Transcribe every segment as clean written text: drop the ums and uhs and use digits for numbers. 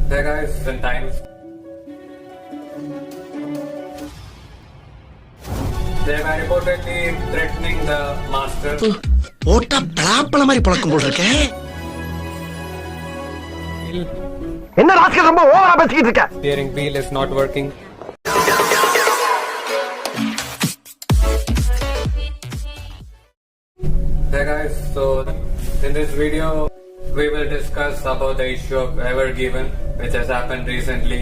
Hey guys, in times. They were reportedly threatening the master. ஓட்டா பலாப்பழ மாதிரி பழக்கம் போல் இருக்கே. என்ன ராஸ்கல் ரொம்ப ஓவரா பேசிக்கிட்டு இருக்க? Steering wheel is not working. Hey guys, so in this video we will discuss about the issue of Ever Given, which has happened recently.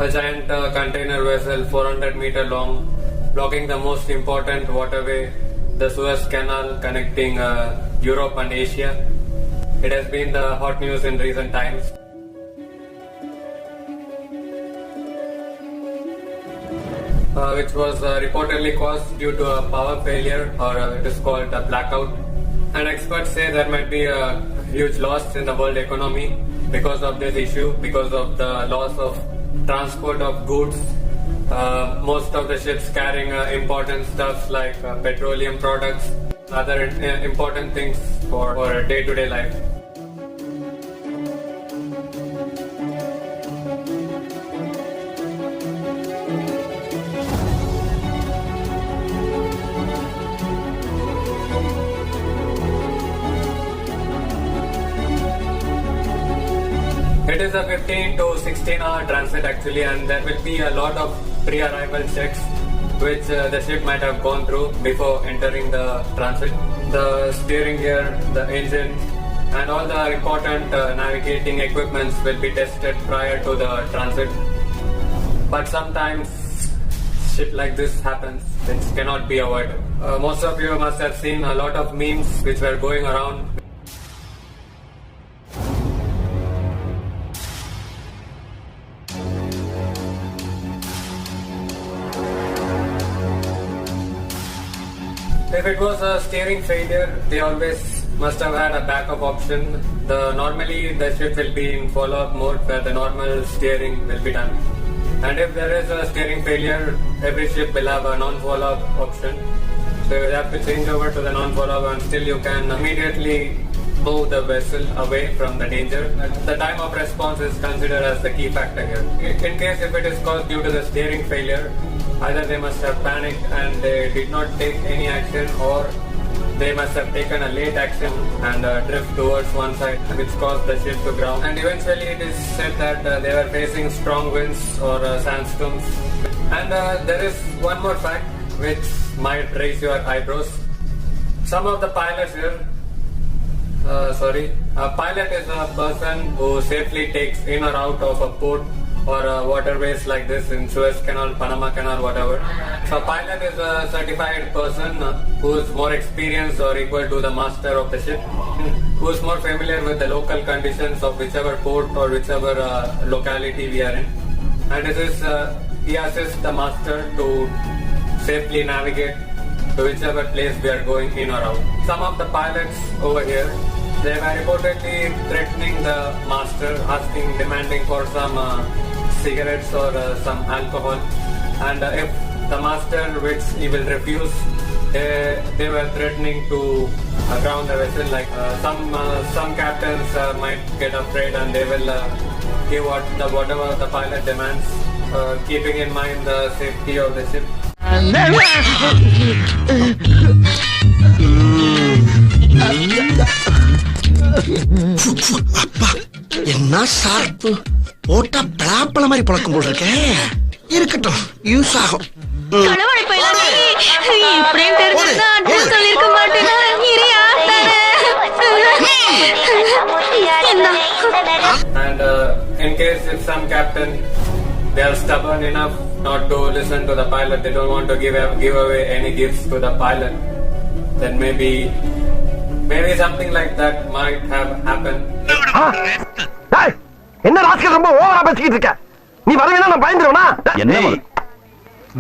A giant container vessel 400 meter long, blocking the most important waterway, the Suez Canal connecting Europe and Asia. It has been the hot news in recent times. Which was reportedly caused due to a power failure, or it is called a blackout. And experts say there might be a huge loss in the world economy because of this issue, because of the loss of transport of goods. Most of the ships carrying important stuffs like petroleum products, other important things for day-to-day life. It is a 15 to 16 hour transit actually, and there will be a lot of pre-arrival checks which the ship might have gone through before entering the transit. The steering gear, the engine and all the important navigating equipments will be tested prior to the transit. But sometimes shit like this happens, which cannot be avoided. Most of you must have seen a lot of memes which were going around. If it was a steering failure, they always must have had a backup option. Normally the ship will be in follow-up mode where the normal steering will be done. And if there is a steering failure, every ship will have a non-follow-up option. So you have to change over to the non-follow-up, and still you can immediately move the vessel away from the danger. The time of response is considered as the key factor here. In case if it is caused due to the steering failure, either they must have panicked and they did not take any action, or they must have taken a late action and drift towards one side, which caused the ship to ground. And eventually it is said that they were facing strong winds or sandstorms. And there is one more fact which might raise your eyebrows. Some of the pilots here, a pilot is a person who safely takes in or out of a port or waterways like this in Suez Canal, Panama Canal, whatever. So pilot is a certified person who is more experienced or equal to the master of the ship, who is more familiar with the local conditions of whichever port or whichever locality we are in. And it is he assists the master to safely navigate to whichever place we are going in or out. Some of the pilots over here, they were reportedly threatening the master, demanding for some cigarettes or some alcohol, and if the master, which he will refuse, they were threatening to ground the vessel. Like some captains might get afraid and they will give whatever the pilot demands, keeping in mind the safety of the ship. அப்பா என்ன சார்ப்பு ஓட்டா பலாப்பழ மாதிரி பழக்கம் போல் இருக்கே. இருக்கட்டும், use ஆகும். And in case if some captain, they are stubborn enough not to listen to the pilot, they don't want to give away any gifts to the pilot, then maybe something like that might have happened. என்ன rascal ரொம்ப ஓவரா பேசிக்கிட்டு இருக்க? நீ வரவேனா நான் பயந்துருவேனா? என்ன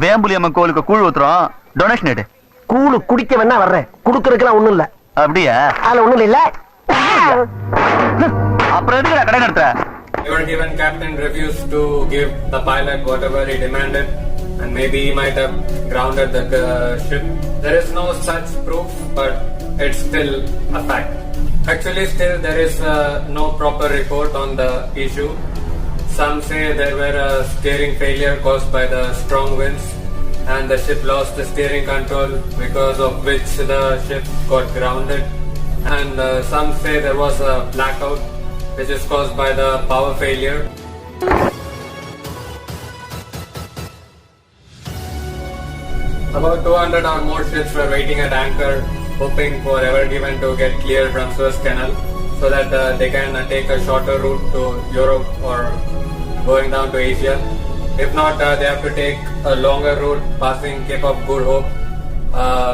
வேம்புலியம்மன் கோயிலுக்கு கூழ் ஊத்துறோம், டொனேஷன் எடு. கூழு குடிக்க வேணா வர்றேன், குடுக்கறதுக்குலாம் ஒண்ணும் இல்ல. அப்படியே அதுல ஒண்ணும் இல்ல. அப்புறம் எதுக்கு கடை நடத்துற? Your given captain refused to give the pilot whatever he demanded, and maybe he might have grounded the ship. There is no such proof, but it's still a fact. Actually, still there is no proper report on the issue. Some say there were a steering failure caused by the strong winds and the ship lost the steering control, because of which the ship got grounded. And some say there was a blackout which is caused by the power failure. About 200 or more ships were waiting at anchor, hoping for Ever Given to get clear from Suez Canal so that they can take a shorter route to Europe or going down to Asia. If not, they have to take a longer route passing Cape of Good Hope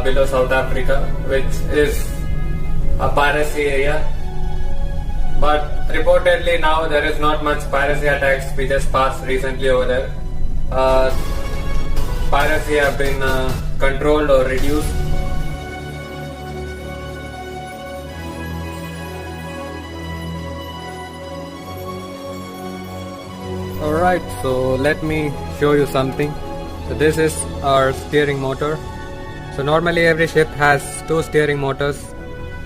below South Africa, which is a piracy area. But reportedly now there is not much piracy attacks. We just passed recently over there. Piracy have been controlled or reduced. Alright, so let me show you something. So this is our steering motor. So normally every ship has two steering motors,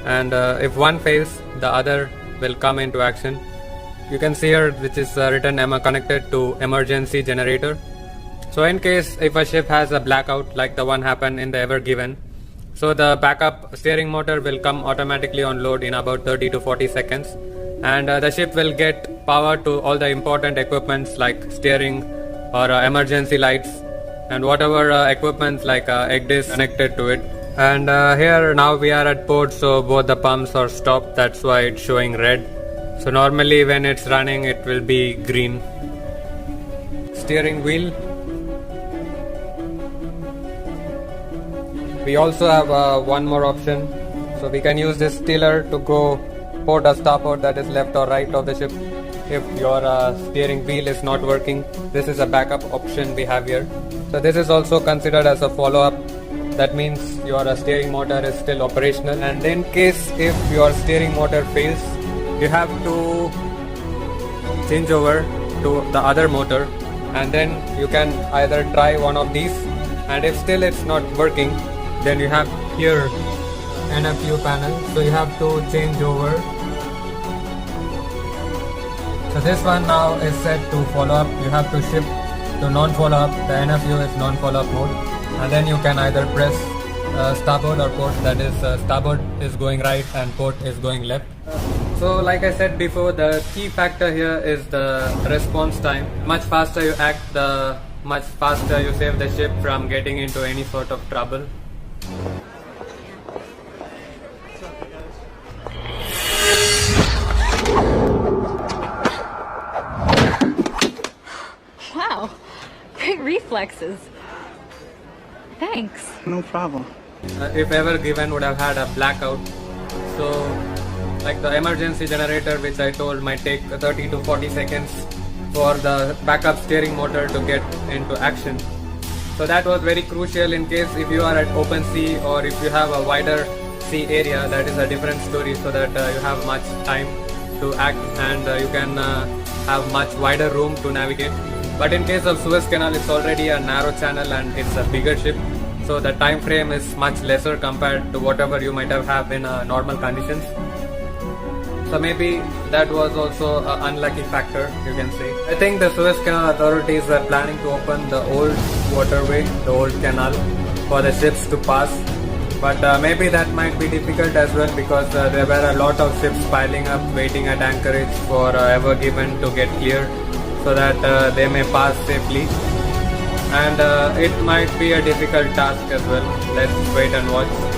and if one fails, the other will come into action. You can see here which is written connected to emergency generator. So in case if a ship has a blackout like the one happened in the Ever Given, so the backup steering motor will come automatically on load in about 30 to 40 seconds, and the ship will get power to all the important equipments like steering or emergency lights and whatever equipment like egg disc connected to it. And here now we are at port, so both the pumps are stopped, that's why it's showing red. So normally when it's running it will be green. Steering wheel. We also have one more option, so we can use this tiller to go port or starboard, that is left or right of the ship. If your steering wheel is not working, this is a backup option we have here. So this is also considered as a follow-up. That means your steering motor is still operational, and in case if your steering motor fails, you have to change over to the other motor, and then you can either try one of these, and if still it's not working, then you have here NFU panel, so you have to change over. So this one now is set to follow up. You have to shift to non-follow up. The NFU is non-follow up mode, and then you can either press starboard or port, that is starboard is going right and port is going left. So like I said before, the key factor here is the response time. Much faster you act, the much faster you save the ship from getting into any sort of trouble. Wow, great reflexes. Thanks. No problem. If Ever Given would have had a blackout, so like the emergency generator which I told might take 30 to 40 seconds for the backup steering motor to get into action. So that was very crucial in case if you are at open sea or if you have a wider sea area, that is a different story, so that you have much time to act and you can have much wider room to navigate. But in case of Suez Canal, it's already a narrow channel and it's a bigger ship, so the time frame is much lesser compared to whatever you might have in normal conditions. So maybe that was also an unlucky factor, you can say. I think the Suez Canal authorities were planning to open the old waterway, the old canal, for the ships to pass. But maybe that might be difficult as well, because there were a lot of ships piling up waiting at anchorage for Ever Given to get clear so that they may pass safely. And it might be a difficult task as well. Let's wait and watch.